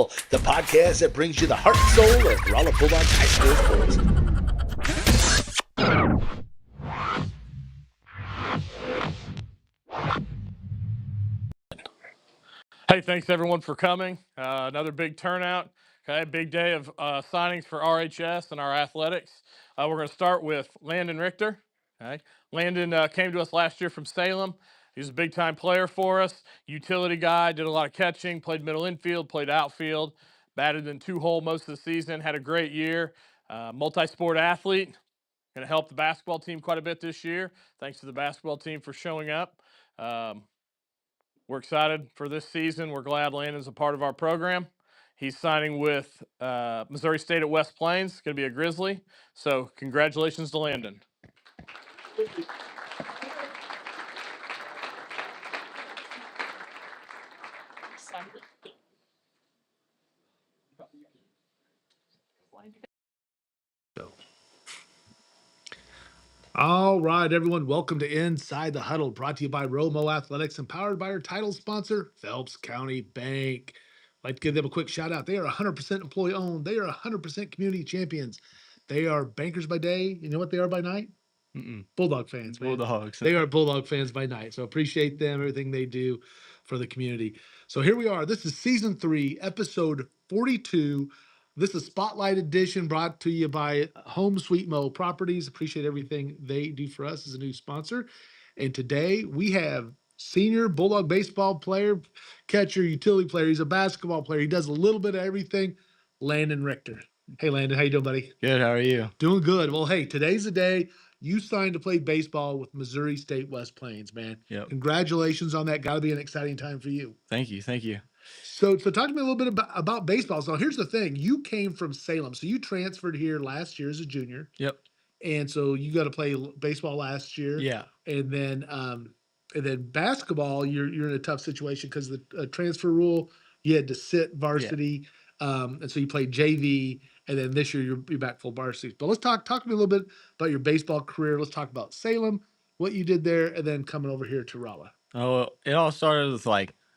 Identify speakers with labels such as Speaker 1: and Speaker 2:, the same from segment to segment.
Speaker 1: Huddle, the podcast that brings you the heart and soul of Rolla Bulldog high school sports.
Speaker 2: Hey, thanks everyone for coming. Another big turnout. Okay, big day of signings for RHS and our athletics. We're going to start with Landen Richter. Okay, Landen came to us last year from Salem. He's a big-time player for us. Utility guy, did a lot of catching, played middle infield, played outfield, batted in two-hole most of the season. Had a great year. Multi-sport athlete. Going to help the basketball team quite a bit this year. Thanks to the basketball team for showing up. We're excited for this season. We're glad Landen's a part of our program. He's signing with Missouri State at West Plains. It's going to be a Grizzly. So congratulations to Landen.
Speaker 3: All right, everyone. Welcome to Inside the Huddle, brought to you by Romo Athletics and powered by our title sponsor, Phelps County Bank. I'd like to give them a quick shout out. They are 100% employee owned. They are 100% community champions. They are bankers by day. You know what they are by night? Bulldog fans, man.
Speaker 4: Bulldogs.
Speaker 3: They are Bulldog fans by night. So appreciate them, everything they do for the community. So here we are. This is season 3, episode 42. This is Spotlight Edition brought to you by Home Sweet Mo Properties. Appreciate everything they do for us as a new sponsor. And today we have senior Bulldog baseball player, catcher, utility player. He's a basketball player. He does a little bit of everything. Landen Richter. Hey, Landen, how you doing, buddy?
Speaker 4: Good. How are you?
Speaker 3: Doing good. Well, hey, today's the day you signed to play baseball with Missouri State West Plains, man.
Speaker 4: Yep.
Speaker 3: Congratulations on that. Got to be an exciting time for you.
Speaker 4: Thank you. Thank you.
Speaker 3: So talk to me a little bit about baseball. So here's the thing. You came from Salem. So you transferred here last year as a junior.
Speaker 4: Yep.
Speaker 3: And so you got to play baseball last year.
Speaker 4: Yeah.
Speaker 3: And then basketball, you're in a tough situation because the transfer rule, you had to sit varsity. And so you played JV, and then this year you're back full varsity. But let's talk to me a little bit about your baseball career. Let's talk about Salem, what you did there, and then coming over here to Rolla.
Speaker 4: Oh, it all started with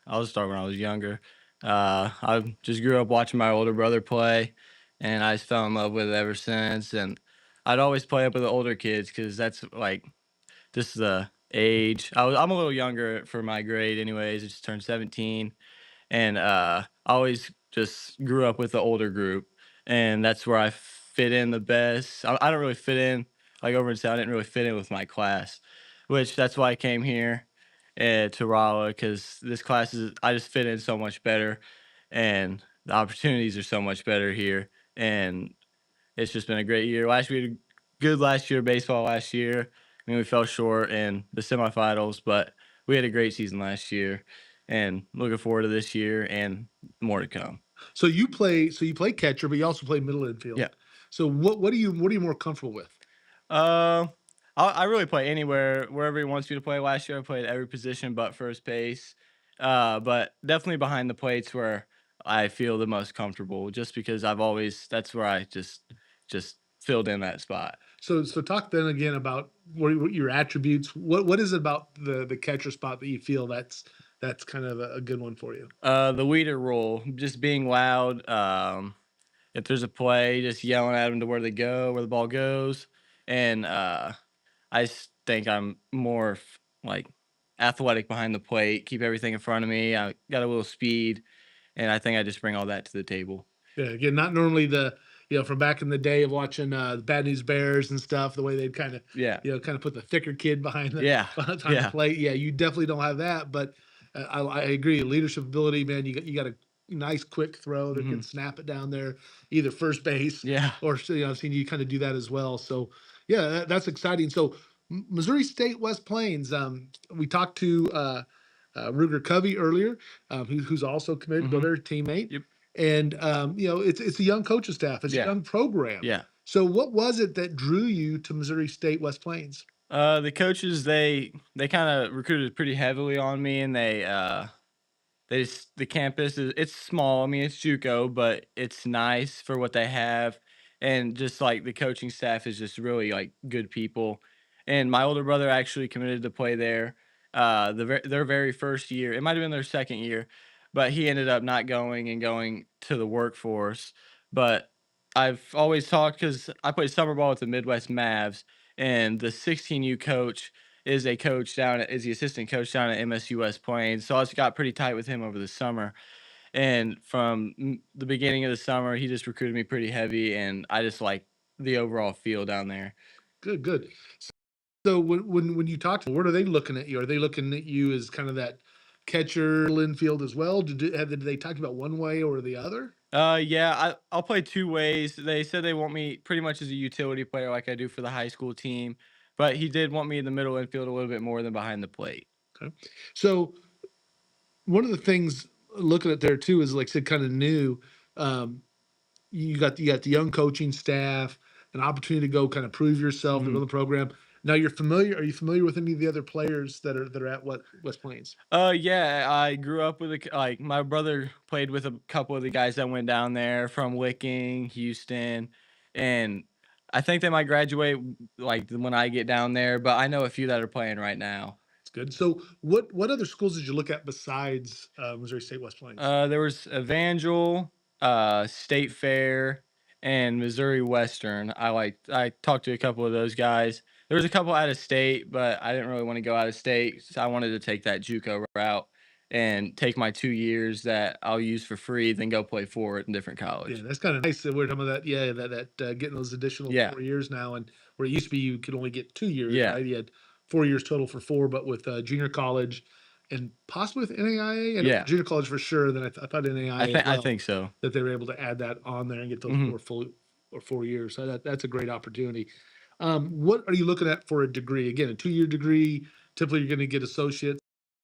Speaker 4: I'll start when I was younger. I just grew up watching my older brother play, and I just fell in love with it ever since. And I'd always play up with the older kids because that's this is the age. I'm a little younger for my grade, anyways. I just turned 17, and I always just grew up with the older group, and that's where I fit in the best. I don't really fit in over in South. I didn't really fit in with my class, which that's why I came here to Rolla, because this class I just fit in so much better, and the opportunities are so much better here, and it's just been a great year. We had a good last year baseball last year. I mean, we fell short in the semifinals, but we had a great season last year, and looking forward to this year and more to come.
Speaker 3: So you play catcher, but you also play middle infield.
Speaker 4: Yeah.
Speaker 3: So what are you more comfortable with?
Speaker 4: I really play anywhere, wherever he wants me to play. Last year I played every position but first base, but definitely behind the plates where I feel the most comfortable, just because that's where I just filled in that spot.
Speaker 3: So talk then again about what your attributes. What is it about the catcher spot that you feel that's kind of a good one for you?
Speaker 4: The leader role, just being loud. If there's a play, just yelling at them to where the ball goes, and I think I'm more athletic behind the plate, keep everything in front of me. I got a little speed, and I think I just bring all that to the table.
Speaker 3: Yeah, again, not normally from back in the day of watching the Bad News Bears and stuff, the way they'd kind of put the thicker kid behind the plate. Yeah, you definitely don't have that, but I agree. Leadership ability, man. You got a nice quick throw that can snap it down there, either first base, or I've seen you kind of do that as well. So yeah, that's exciting. So Missouri State West Plains. We talked to Ruger Covey earlier, who's also committed, their teammate.
Speaker 4: Yep.
Speaker 3: And it's a young coaching staff. It's a young program.
Speaker 4: Yeah.
Speaker 3: So what was it that drew you to Missouri State West Plains?
Speaker 4: The coaches, they kind of recruited pretty heavily on me, and the campus it's small. I mean, it's JUCO, but it's nice for what they have, and just the coaching staff is just really good people. And my older brother actually committed to play there, their very first year. It might have been their second year, but he ended up not going and going to the workforce. But I've always talked because I played summer ball with the Midwest Mavs, and the 16U coach is a coach down at, is the assistant coach down at MSU West Plains. So I just got pretty tight with him over the summer. And from the beginning of the summer, he just recruited me pretty heavy, and I just like the overall feel down there.
Speaker 3: Good, good. So when you talk to them, what are they looking at you? Are they looking at you as kind of that catcher infield as well? Did they talk about one way or the other?
Speaker 4: Yeah, I'll play two ways. They said they want me pretty much as a utility player, like I do for the high school team, but he did want me in the middle infield a little bit more than behind the plate.
Speaker 3: Okay. So one of the things looking at there too is like I said, kind of new. Um, you got the young coaching staff, an opportunity to go kind of prove yourself to
Speaker 4: Mhm.
Speaker 3: build the program. Now you're familiar. Are you familiar with any of the other players that are at what West Plains?
Speaker 4: Yeah, I grew up with like my brother played with a couple of the guys that went down there from Licking, Houston, and I think they might graduate like when I get down there, but I know a few that are playing right now.
Speaker 3: It's good. So what other schools did you look at besides Missouri State West Plains?
Speaker 4: There was Evangel, State Fair, and Missouri Western. I talked to a couple of those guys. There was a couple out of state, but I didn't really want to go out of state, so I wanted to take that JUCO route and take my 2 years that I'll use for free, then go play for it in different
Speaker 3: Yeah,
Speaker 4: college.
Speaker 3: that's kind of nice that we're talking about that. Yeah, that getting those additional
Speaker 4: Yeah,
Speaker 3: 4 years now, and where it used to be you could only get 2 years,
Speaker 4: yeah,
Speaker 3: right? You had 4 years total for four, but with junior college and possibly with NAIA, and
Speaker 4: yeah.
Speaker 3: junior college for sure. Then I thought NAIA as
Speaker 4: I
Speaker 3: well
Speaker 4: think so.
Speaker 3: that they were able to add that on there and get those
Speaker 4: Hmm.
Speaker 3: four full or 4 years. So that's a great opportunity. What are you looking at for a degree? Again, a 2 year degree. Typically, you're going to get associates.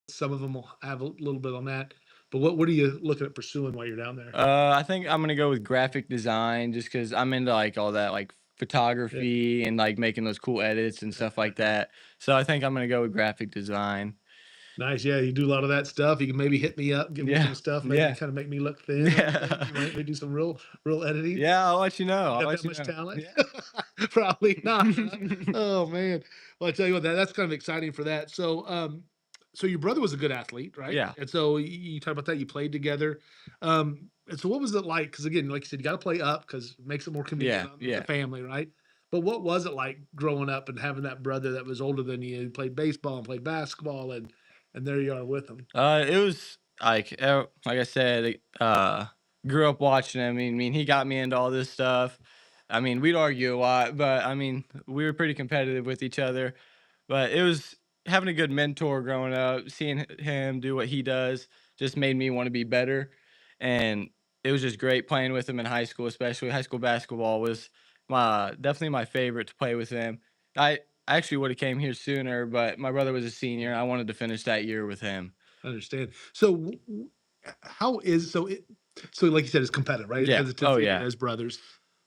Speaker 3: Some of them will have a little bit on that. But what are you looking at pursuing while you're down there?
Speaker 4: I think I'm gonna go with graphic design just because I'm into like all that like
Speaker 3: Yeah.
Speaker 4: photography and like making those cool edits and stuff like that. So I think I'm gonna go with graphic design.
Speaker 3: Nice. Yeah, you do a lot of that stuff. You can maybe hit me up, give me
Speaker 4: Yeah,
Speaker 3: some stuff, maybe
Speaker 4: yeah,
Speaker 3: kind of make me look thin on things.
Speaker 4: yeah,
Speaker 3: You might maybe do some real editing.
Speaker 4: yeah. I'll let you know. I'll
Speaker 3: Got that
Speaker 4: let you
Speaker 3: much
Speaker 4: know.
Speaker 3: talent?
Speaker 4: Yeah.
Speaker 3: Probably not, huh? Oh man. Well, I tell you what, that's kind of exciting for that. So, so your brother was a good athlete, right?
Speaker 4: Yeah.
Speaker 3: And so you talk about that. You played together. And so what was it like? Because again, like you said, you got to play up because it makes it more convenient
Speaker 4: Yeah.
Speaker 3: on the
Speaker 4: Yeah.
Speaker 3: family, right? But what was it like growing up and having that brother that was older than you, who played baseball and played basketball, and there you are with him?
Speaker 4: It was like I said, grew up watching him. I mean, he got me into all this stuff. I mean, we'd argue a lot, but I mean, we were pretty competitive with each other. But it was having a good mentor growing up, seeing him do what he does just made me want to be better. And it was just great playing with him in high school, especially high school basketball was my definitely my favorite to play with him. I actually would have came here sooner, but my brother was a senior and I wanted to finish that year with him.
Speaker 3: I understand. So, how is so like you said, it's competitive, right?
Speaker 4: Yeah. Oh
Speaker 3: Hesitancy
Speaker 4: yeah.
Speaker 3: as brothers.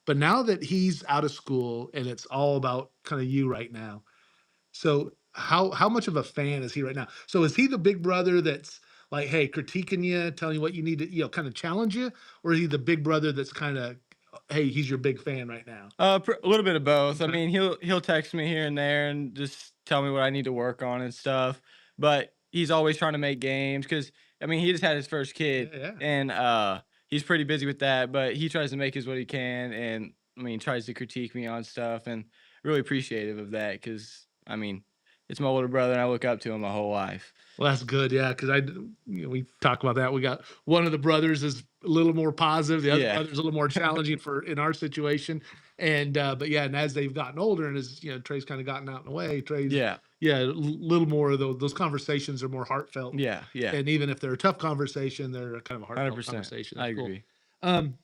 Speaker 3: But now that he's out of school and it's all about kind of you right now, so how much of a fan is he right now? So is he the big brother that's like, hey, critiquing you, telling you what you need to, kind of challenge you, or is he the big brother that's kind of, hey, he's your big fan right now?
Speaker 4: A little bit of both. I
Speaker 3: Okay.
Speaker 4: mean, he'll text me here and there and just tell me what I need to work on and stuff. But he's always trying to make games because I mean he just had his first
Speaker 3: Yeah,
Speaker 4: kid
Speaker 3: yeah.
Speaker 4: and he's pretty busy with that. But he tries to make his what he can and I mean tries to critique me on stuff and really appreciative of that because I mean it's my older brother and I look up to him my whole life.
Speaker 3: Well, that's good, yeah, because we talk about that. We got one of the brothers is a little more positive, the other
Speaker 4: Yeah,
Speaker 3: brother's a little more challenging for in our situation, and but yeah, and as they've gotten older, and as Trey's kind of gotten out in the way, Trey's
Speaker 4: yeah,
Speaker 3: yeah, a little more of those conversations are more heartfelt,
Speaker 4: yeah, yeah.
Speaker 3: and even if they're a tough conversation, they're a kind of a
Speaker 4: Hundred
Speaker 3: heartfelt
Speaker 4: percent.
Speaker 3: conversation.
Speaker 4: I
Speaker 3: That's cool.
Speaker 4: agree.
Speaker 3: Um,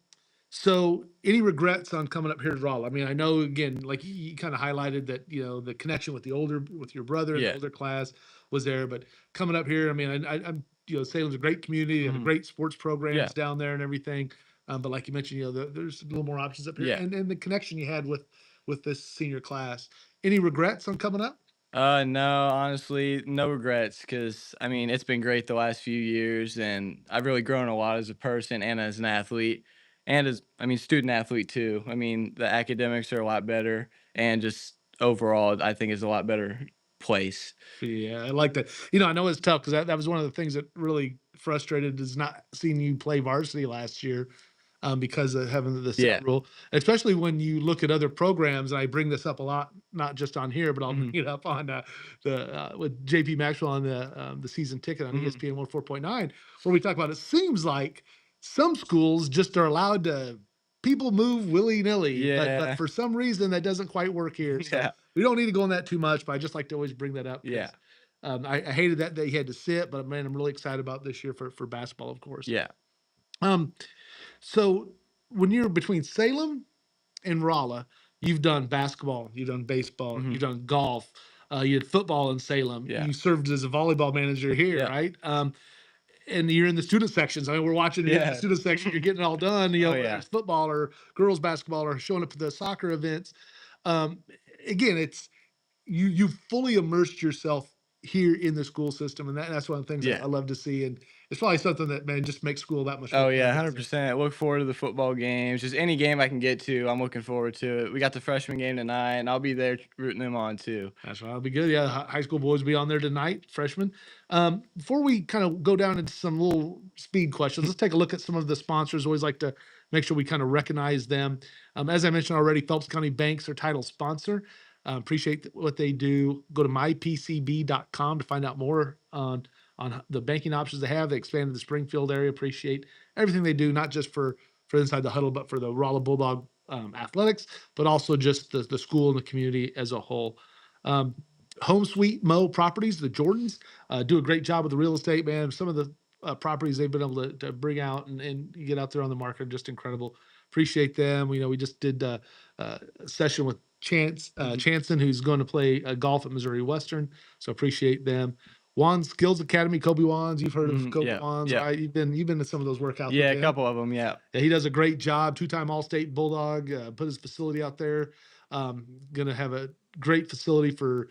Speaker 3: so, any regrets on coming up here to Raleigh? I mean, I know again, like you kind of highlighted that the connection with your brother in the
Speaker 4: Yeah.
Speaker 3: older class was there, but coming up here, I mean, I'm Salem's a great community, they have a
Speaker 4: Hmm.
Speaker 3: great sports
Speaker 4: Yeah,
Speaker 3: programs down there and everything. But like you mentioned, there's a little more options up here,
Speaker 4: yeah.
Speaker 3: and the connection you had with this senior class. Any regrets on coming up?
Speaker 4: No, honestly, no regrets because I mean, it's been great the last few years and I've really grown a lot as a person and as an athlete and as I mean, student athlete too. I mean, the academics are a lot better and just overall, I think is a lot better place.
Speaker 3: Yeah, I like that. I know it's tough because that was one of the things that really frustrated as not seeing you play varsity last year because of having the
Speaker 4: Yeah.
Speaker 3: set rule, especially when you look at other programs. And I bring this up a lot, not just on here, but I'll bring it up on with JP Maxwell on the season ticket on ESPN 104.9, where we talk about it seems like some schools just are allowed to people move willy nilly, but
Speaker 4: Yeah.
Speaker 3: for some reason that doesn't quite work here. So
Speaker 4: Yeah.
Speaker 3: we don't need to go on that too much, but I just like to always bring that up.
Speaker 4: Yeah.
Speaker 3: I hated that he had to sit, but man, I'm really excited about this year for basketball, of course.
Speaker 4: Yeah.
Speaker 3: So when you're between Salem and Rolla, you've done basketball, you've done baseball, you've done golf, you had football in Salem.
Speaker 4: Yeah.
Speaker 3: You served as a volleyball manager here,
Speaker 4: Yeah.
Speaker 3: right? And you're in the student sections. I mean, we're watching you in the student section. You're getting it all done. You know, whether it's football or girls basketball or showing up at the soccer events. Again, it's you fully immersed yourself here in the school system, and that's one of the things I love to see. And it's probably something that, man, just makes school that much more
Speaker 4: Oh
Speaker 3: fun,
Speaker 4: yeah,
Speaker 3: doesn't it?
Speaker 4: 100%. Look forward to the football games. Just any game I can get to, I'm looking forward to it. We got the freshman game tonight, and I'll be there rooting them on too.
Speaker 3: That's right. That'll be good. Yeah, high school boys will be on there tonight, freshmen. Before we kind of go down into some little speed questions, let's take a look at some of the sponsors. Always like to make sure we kind of recognize them. As I mentioned already, Phelps County Bank's our title sponsor. Appreciate what they do. Go to mypcb.com to find out more on the banking options they have. They expanded the Springfield area. Appreciate everything they do, not just for Inside the Huddle, but for the Rolla Bulldog athletics, but also just the school and the community as a whole. Home Sweet Mo Properties, the Jordans, do a great job with the real estate, man. Some of the properties they've been able to bring out and get out there on the market are just incredible. Appreciate them. You know, we just did a session with Chanson, who's going to play golf at Missouri Western. So appreciate them. Wands Skills Academy, Kobe Wands. You've heard of Kobe Wands, right? You've been to some of those workouts.
Speaker 4: Yeah,
Speaker 3: with
Speaker 4: a couple of them. Yeah.
Speaker 3: He does a great job. 2-time All-State Bulldog. Put his facility out there. Going to have a great facility for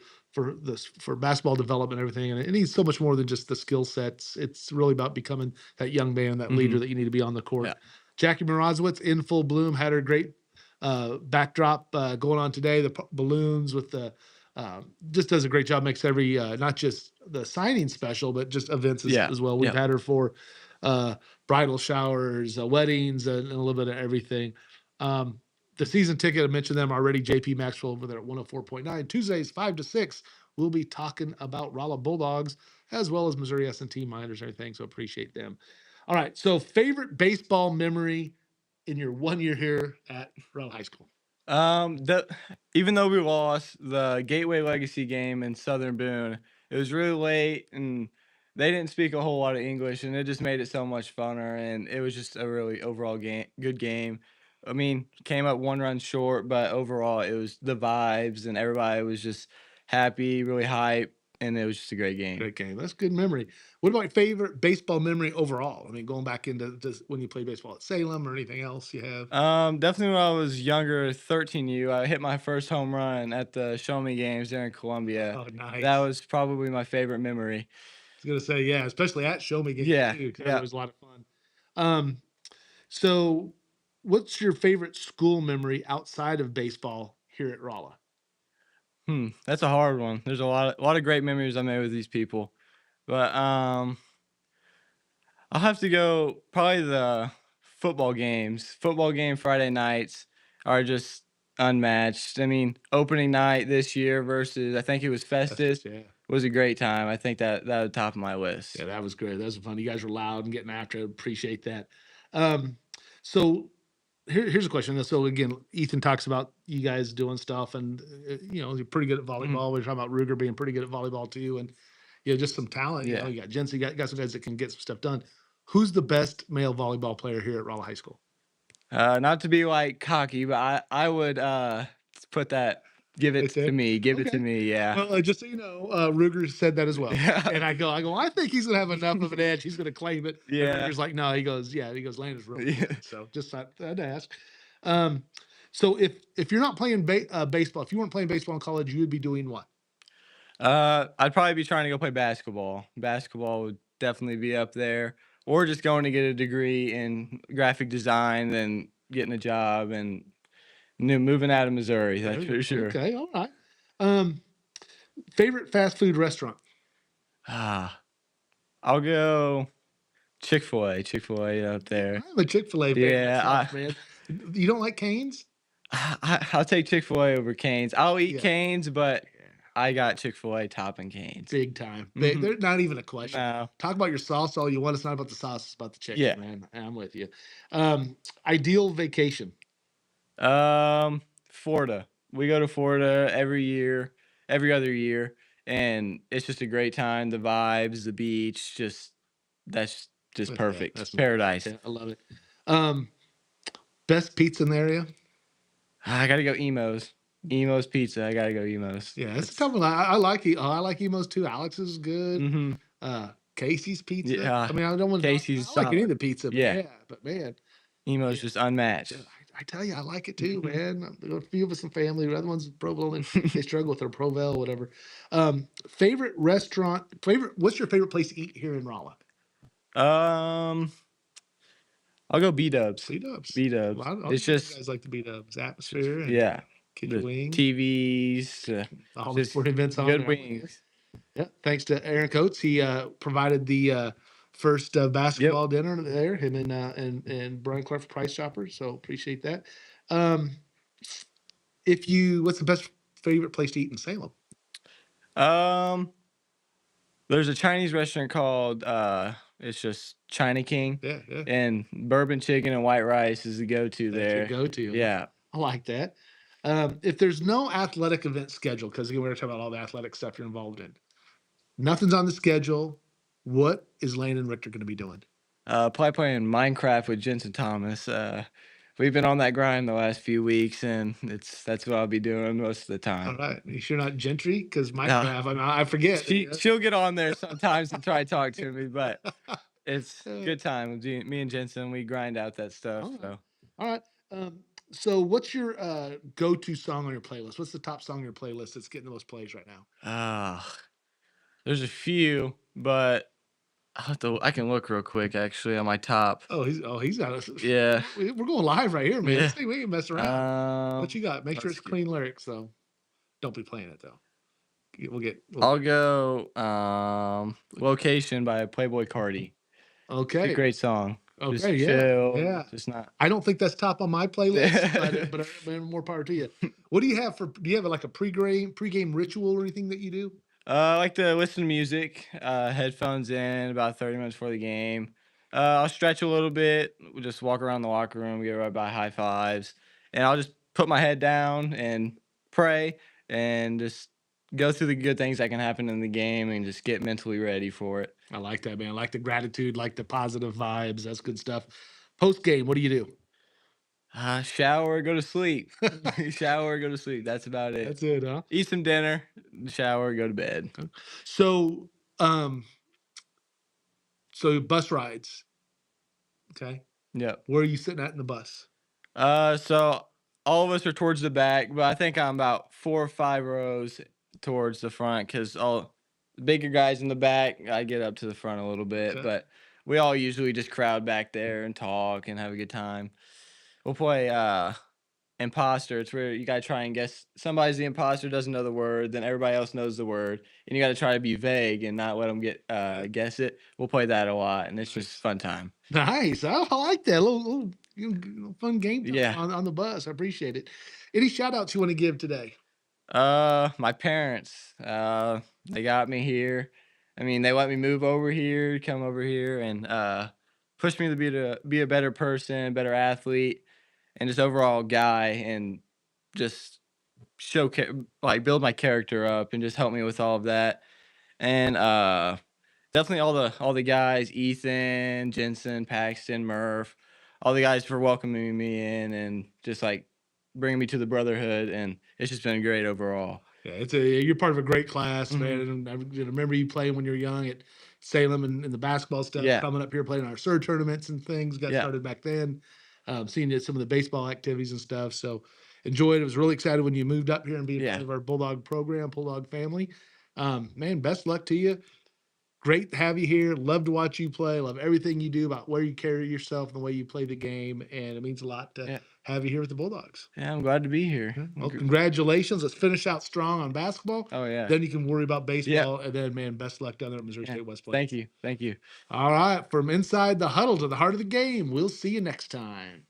Speaker 3: basketball development and everything. And it needs so much more than just the skill sets. It's really about becoming that young man, that leader that you need to be on the court.
Speaker 4: Yeah.
Speaker 3: Jackie Morozowitz in full bloom, had her great backdrop going on today. The balloons with the just does a great job. Makes every not just the signing special, but just events as well. We've had her for bridal showers, weddings, and a little bit of everything. The season ticket, I mentioned them already. JP Maxwell over there at 104.9. Tuesdays 5 to 6. We'll be talking about Rolla Bulldogs as well as Missouri S&T Miners and everything. So appreciate them. All right. So favorite baseball memory in your 1 year here at Rolla High School?
Speaker 4: Even though we lost the Gateway Legacy game in Southern Boone, it was really late and they didn't speak a whole lot of English, and it just made it so much funner. And it was just a really overall good game. I mean, came up 1 run short, but overall it was the vibes and everybody was just happy, really hype, and it was just a great game.
Speaker 3: Great game. That's good memory. What about your favorite baseball memory overall? I mean, going back into just when you played baseball at Salem or anything else you have?
Speaker 4: Definitely when I was younger, 13U, I hit my first home run at the Show Me games there in Columbia.
Speaker 3: Oh, nice.
Speaker 4: That was probably my favorite memory.
Speaker 3: I was going to say, yeah, especially at Show Me games too, because that was a lot of fun. So what's your favorite school memory outside of baseball here at Rolla?
Speaker 4: That's a hard one. There's a lot of great memories I made with these people, but I'll have to go probably the football games. Football game Friday nights are just unmatched. I mean, opening night this year versus I think it was Festus. Was a great time. I think that was top of my list.
Speaker 3: Yeah, that was great. That was fun. You guys were loud and getting after it. Appreciate that. So here's a question. So again, Ethan talks about you guys doing stuff, and you're pretty good at volleyball. We're talking about Ruger being pretty good at volleyball too, and just some talent. You know, you got Jensen, you got some guys that can get some stuff done. Who's the best male volleyball player here at Rolla High School?
Speaker 4: Not to be like cocky, but I would put that. Give it to me. Give it to me. Yeah.
Speaker 3: Well, just so you know, Ruger said that as well. And I go, I think he's gonna have enough of an edge. He's gonna claim it.
Speaker 4: Yeah.
Speaker 3: And Ruger's like, no. He goes, Landon's real good. So just thought I'd ask. So if you're not playing baseball, if you weren't playing baseball in college, you would be doing what?
Speaker 4: I'd probably be trying to go play basketball. Basketball would definitely be up there, or just going to get a degree in graphic design, then getting a job and moving out of Missouri. That's for sure.
Speaker 3: Okay, all right. Favorite fast food restaurant?
Speaker 4: I'll go Chick-fil-A up there.
Speaker 3: I'm a Chick-fil-A fan
Speaker 4: Yeah,
Speaker 3: myself, man. You don't like Cane's?
Speaker 4: I'll take Chick-fil-A over Cane's. I'll eat
Speaker 3: Yeah.
Speaker 4: Cane's, but I got Chick-fil-A topping Cane's.
Speaker 3: Big time.
Speaker 4: Mhm.
Speaker 3: They're not even a question.
Speaker 4: No.
Speaker 3: Talk about your sauce all you want. It's not about the sauce. It's about the chicken,
Speaker 4: Yeah.
Speaker 3: man. I'm with you. Ideal vacation.
Speaker 4: Florida. We go to Florida every year, every other year, and it's just a great time. The vibes, the beach, that's just
Speaker 3: Yeah,
Speaker 4: perfect.
Speaker 3: that's
Speaker 4: Paradise.
Speaker 3: yeah, I love it. Best pizza in the area.
Speaker 4: I gotta go Emo's. Emo's Pizza. I gotta go Emo's.
Speaker 3: Yeah, it's a tough one. I like I like Emo's too. Alex's is good.
Speaker 4: Mm-hmm.
Speaker 3: Casey's Pizza.
Speaker 4: Yeah.
Speaker 3: I mean, I don't want
Speaker 4: Casey's
Speaker 3: I like any of
Speaker 4: solid.
Speaker 3: the pizza, but
Speaker 4: Yeah.
Speaker 3: but man,
Speaker 4: Emo's
Speaker 3: yeah.
Speaker 4: just unmatched.
Speaker 3: I tell you, I like it too, man. A few of us in family, the other ones Provo, they struggle with their Provel, whatever. Favorite restaurant, what's your favorite place to eat here in Rolla?
Speaker 4: I'll go B-dubs.
Speaker 3: B-dubs.
Speaker 4: B-dubs.
Speaker 3: Well,
Speaker 4: It's
Speaker 3: you
Speaker 4: just
Speaker 3: guys like the B-dubs atmosphere. And
Speaker 4: yeah.
Speaker 3: get
Speaker 4: The
Speaker 3: your wings.
Speaker 4: TVs,
Speaker 3: All the
Speaker 4: just
Speaker 3: sporting events on
Speaker 4: good
Speaker 3: there.
Speaker 4: wings.
Speaker 3: Yeah, thanks to Aaron Coates. He provided the first basketball dinner there, him and Brian Clark for Price Chopper. So appreciate that. What's the best favorite place to eat in Salem?
Speaker 4: There's a Chinese restaurant called it's just China King.
Speaker 3: Yeah.
Speaker 4: And bourbon chicken and white rice is the go-to
Speaker 3: That's
Speaker 4: there.
Speaker 3: your go-to.
Speaker 4: Yeah.
Speaker 3: I like that. If there's no athletic event scheduled, because again, we're talking about all the athletic stuff you're involved in, nothing's on the schedule. What is Landen Richter going to be doing?
Speaker 4: Probably playing Minecraft with Jensen Thomas. We've been on that grind the last few weeks, and that's what I'll be doing most of the time.
Speaker 3: All right. You sure not Gentry? Because Minecraft, I forget.
Speaker 4: She'll get on there sometimes and try to talk to me, but it's a good time. Me and Jensen, we grind out that stuff.
Speaker 3: All right. So what's your go-to song on your playlist? What's the top song on your playlist that's getting the most plays right now?
Speaker 4: There's a few, but I can look real quick actually on my top.
Speaker 3: He's got us.
Speaker 4: Yeah.
Speaker 3: We're going live right here, man.
Speaker 4: Yeah.
Speaker 3: See, we can mess around. What you got? Make sure it's
Speaker 4: see.
Speaker 3: clean lyrics, though. Don't be playing it though.
Speaker 4: I'll go Location by Playboy Cardi.
Speaker 3: Okay.
Speaker 4: It's a great song.
Speaker 3: Okay,
Speaker 4: Just chill.
Speaker 3: Yeah.
Speaker 4: Just not.
Speaker 3: I don't think that's top on my playlist, but more power to you. What do you have do you have like a pregame ritual or anything that you do?
Speaker 4: I like to listen to music, headphones in about 30 minutes before the game. I'll stretch a little bit, we'll just walk around the locker room, get right by high fives, and I'll just put my head down and pray and just go through the good things that can happen in the game and just get mentally ready for it.
Speaker 3: I like that, man. I like the gratitude, like the positive vibes. That's good stuff. Post game, what do you do?
Speaker 4: Shower, go to sleep. Shower, go to sleep. That's about it.
Speaker 3: That's it, huh?
Speaker 4: Eat some dinner, shower, go to bed.
Speaker 3: So, bus rides. Okay.
Speaker 4: Yep.
Speaker 3: Where are you sitting at in the bus?
Speaker 4: So all of us are towards the back, but I think I'm about 4 or 5 rows towards the front because all the bigger guys in the back, I get up to the front a little bit,
Speaker 3: Okay.
Speaker 4: but we all usually just crowd back there and talk and have a good time. We'll play imposter. It's where you gotta try and guess. Somebody's the imposter, doesn't know the word, then everybody else knows the word, and you gotta try to be vague and not let them guess it. We'll play that a lot, and it's just fun time.
Speaker 3: Nice. I like that. Little fun game time
Speaker 4: Yeah.
Speaker 3: on the bus. I appreciate it. Any shout outs you want to give today?
Speaker 4: My parents, they got me here. I mean, they let me move over here, come over here, and push me to be a better person, better athlete, and just overall guy, and just build my character up, and just help me with all of that. And definitely all the guys, Ethan, Jensen, Paxton, Murph, all the guys for welcoming me in and just like bringing me to the brotherhood, and it's just been great overall.
Speaker 3: Yeah, you're part of a great class, man. And I remember you playing when you were young at Salem and the basketball stuff.
Speaker 4: Yeah.
Speaker 3: Coming up here playing our SIR tournaments and things. Got started back then. Seeing you at some of the baseball activities and stuff. So enjoyed it. Was really excited when you moved up here and being part of our Bulldog program, Bulldog family. Man, best luck to you. great to have you here. Love to watch you play. Love everything you do about where you carry yourself and the way you play the game. And it means a lot to
Speaker 4: Yeah.
Speaker 3: have you here with the Bulldogs.
Speaker 4: Yeah, I'm glad to be here.
Speaker 3: Well, congratulations. Let's finish out strong on basketball.
Speaker 4: Oh, yeah.
Speaker 3: Then you can worry about baseball. And then, man, best luck down there at Missouri State West Point.
Speaker 4: Thank you. Thank you.
Speaker 3: All right. From inside the huddle to the heart of the game, we'll see you next time.